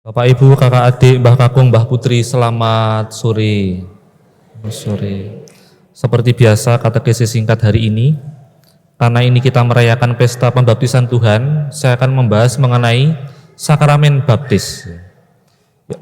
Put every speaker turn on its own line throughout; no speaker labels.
Bapak Ibu, kakak adik, Mbah Kakung, Mbah Putri, selamat sore. Sore. Seperti biasa katekesi singkat hari ini, karena ini kita merayakan pesta pembaptisan Tuhan, saya akan membahas mengenai sakramen baptis.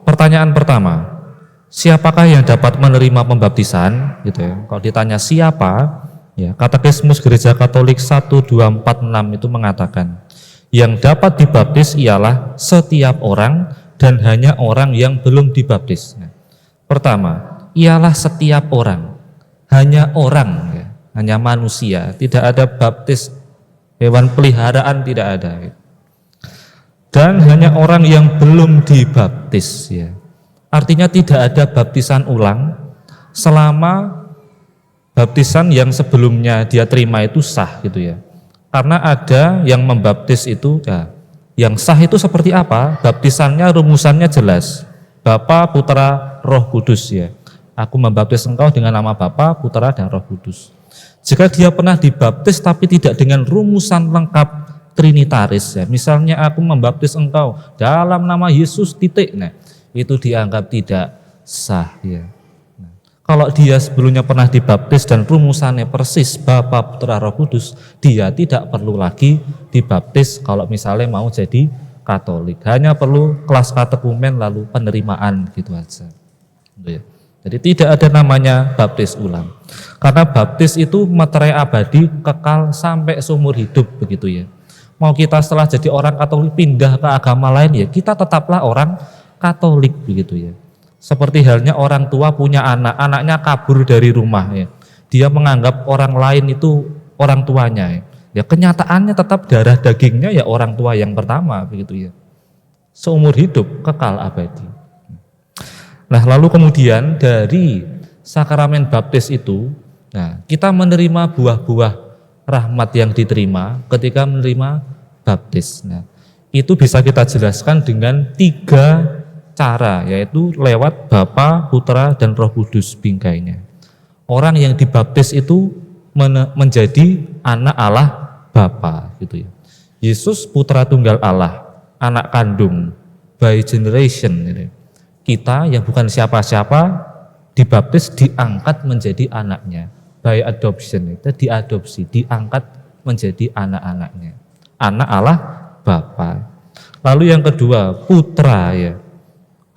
Pertanyaan pertama, siapakah yang dapat menerima pembaptisan? Gitu ya. Kalau ditanya siapa, ya, Katekismus Gereja Katolik 1246 itu mengatakan, yang dapat dibaptis ialah setiap orang dan hanya orang yang belum dibaptis. Nah, pertama, ialah setiap orang, hanya orang, ya, hanya manusia, tidak ada baptis hewan peliharaan, tidak ada. Dan hanya orang yang belum dibaptis, ya. Artinya tidak ada baptisan ulang selama baptisan yang sebelumnya dia terima itu sah, gitu ya. Karena ada yang membaptis itu, ya, yang sah itu seperti apa? Baptisannya, rumusannya jelas. Bapa, Putra, Roh Kudus, ya. Aku membaptis engkau dengan nama Bapa, Putra, dan Roh Kudus. Jika dia pernah dibaptis tapi tidak dengan rumusan lengkap trinitaris, ya. Misalnya aku membaptis engkau dalam nama Yesus titik, nah, itu dianggap tidak sah, ya. Kalau dia sebelumnya pernah dibaptis dan rumusannya persis Bapa, Putra, Roh Kudus, dia tidak perlu lagi dibaptis kalau misalnya mau jadi Katolik. Hanya perlu kelas katekumen lalu penerimaan, gitu aja. Jadi tidak ada namanya baptis ulang. Karena baptis itu meterai abadi, kekal sampai seumur hidup, begitu ya. Mau kita setelah jadi orang Katolik pindah ke agama lain, ya kita tetaplah orang Katolik, begitu ya. Seperti halnya orang tua punya anak, anaknya kabur dari rumah, ya. Dia menganggap orang lain itu orang tuanya, ya. Ya kenyataannya tetap darah dagingnya ya orang tua yang pertama, begitu ya. Seumur hidup kekal abadi. Nah, lalu kemudian dari sakramen baptis itu, nah, kita menerima buah-buah rahmat yang diterima ketika menerima baptis. Nah, itu bisa kita jelaskan dengan 3 cara, yaitu lewat Bapa, Putra, dan Roh Kudus bingkainya. Orang yang dibaptis itu menjadi anak Allah Bapa, gitu ya. Yesus Putra Tunggal Allah, anak kandung, by generation, gitu. Kita yang bukan siapa-siapa dibaptis diangkat menjadi anaknya, by adoption, itu diadopsi, diangkat menjadi anak-anaknya, anak Allah Bapa. Lalu yang kedua, Putra, ya.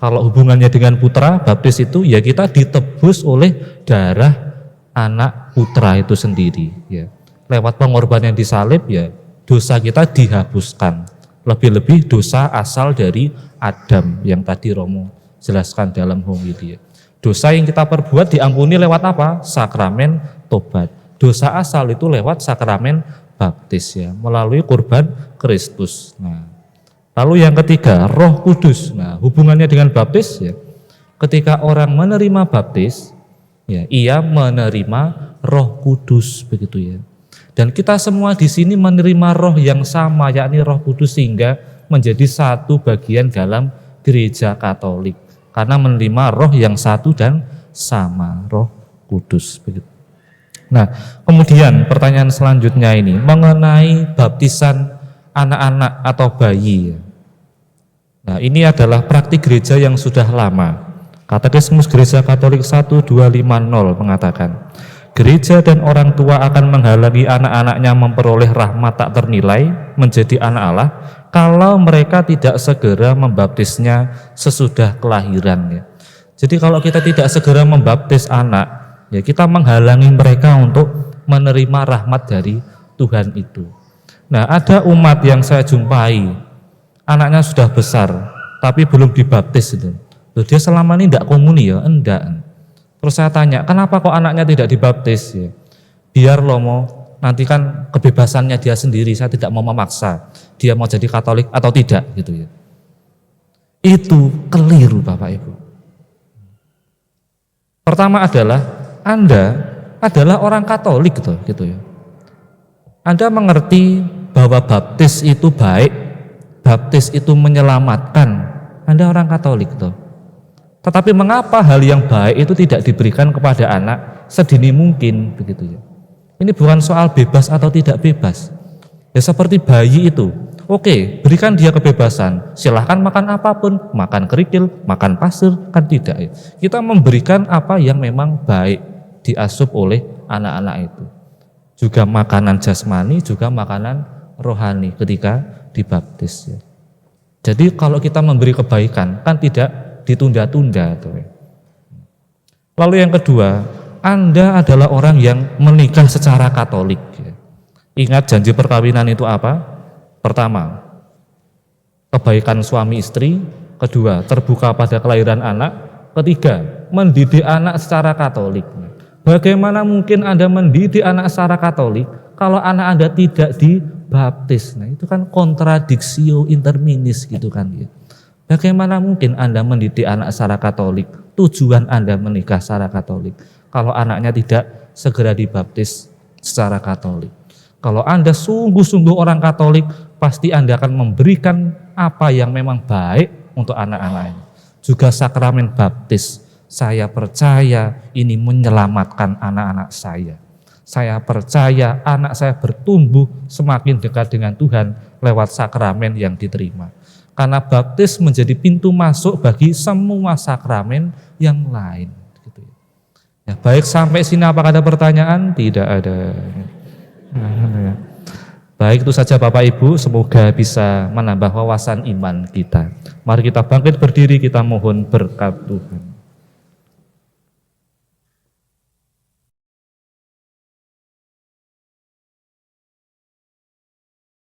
Kalau hubungannya dengan putra, baptis itu ya kita ditebus oleh darah anak putra itu sendiri, ya. Lewat pengorbanan di salib, ya, dosa kita dihapuskan. Lebih-lebih dosa asal dari Adam yang tadi Romo jelaskan dalam homili. Dosa yang kita perbuat diampuni lewat apa? Sakramen tobat. Dosa asal itu lewat sakramen baptis, ya, melalui kurban Kristus. Nah, lalu yang ketiga, Roh Kudus. Nah, hubungannya dengan baptis, ya, ketika orang menerima baptis, ya, ia menerima Roh Kudus, begitu ya. Dan kita semua di sini menerima roh yang sama, yakni Roh Kudus, sehingga menjadi satu bagian dalam Gereja Katolik. Karena menerima roh yang satu dan sama, Roh Kudus, begitu. Nah, kemudian pertanyaan selanjutnya ini mengenai baptisan anak-anak atau bayi. Nah, ini adalah praktik gereja yang sudah lama. Katekismus Gereja Katolik 1250 mengatakan, gereja dan orang tua akan menghalangi anak-anaknya memperoleh rahmat tak ternilai menjadi anak Allah kalau mereka tidak segera membaptisnya sesudah kelahiran, ya. Jadi kalau kita tidak segera membaptis anak, ya kita menghalangi mereka untuk menerima rahmat dari Tuhan itu. Nah, ada umat yang saya jumpai, anaknya sudah besar, tapi belum dibaptis itu. Loh, dia selama ini tidak komuni, ya? Enggak. Terus saya tanya, kenapa kok anaknya tidak dibaptis? Ya, biar lomo, nanti kan kebebasannya dia sendiri, saya tidak mau memaksa dia mau jadi Katolik atau tidak, gitu ya. Itu keliru, Bapak Ibu. Pertama adalah, Anda adalah orang Katolik, gitu ya. Anda mengerti bahwa baptis itu baik, baptis itu menyelamatkan. Anda orang Katolik, toh. Tetapi mengapa hal yang baik itu tidak diberikan kepada anak sedini mungkin, begitu ya. Ini bukan soal bebas atau tidak bebas. Ya seperti bayi itu, Oke, berikan dia kebebasan. Silahkan makan apapun, makan kerikil, makan pasir, kan tidak. Kita memberikan apa yang memang baik diasup oleh anak-anak itu. Juga makanan jasmani, juga makanan rohani ketika dibaptis. Jadi kalau kita memberi kebaikan, kan tidak ditunda-tunda. Lalu yang kedua, Anda adalah orang yang menikah secara Katolik. Ingat janji perkawinan itu apa? Pertama, kebaikan suami istri. Kedua, terbuka pada kelahiran anak. Ketiga, mendidik anak secara Katolik. Bagaimana mungkin Anda mendidik anak secara Katolik kalau anak Anda tidak dibaptis? Nah, itu kan kontradiksi interminis gitu kan ya. Bagaimana mungkin Anda mendidik anak secara Katolik? Tujuan Anda menikah secara Katolik kalau anaknya tidak segera dibaptis secara Katolik. Kalau Anda sungguh-sungguh orang Katolik, pasti Anda akan memberikan apa yang memang baik untuk anak-anaknya. Juga sakramen baptis, saya percaya ini menyelamatkan anak-anak saya. Saya percaya anak saya bertumbuh semakin dekat dengan Tuhan lewat sakramen yang diterima. Karena baptis menjadi pintu masuk bagi semua sakramen yang lain. Ya, baik sampai sini apakah ada pertanyaan? Tidak ada. Baik, itu saja Bapak Ibu, semoga bisa menambah wawasan iman kita. Mari kita bangkit berdiri, kita mohon berkat Tuhan.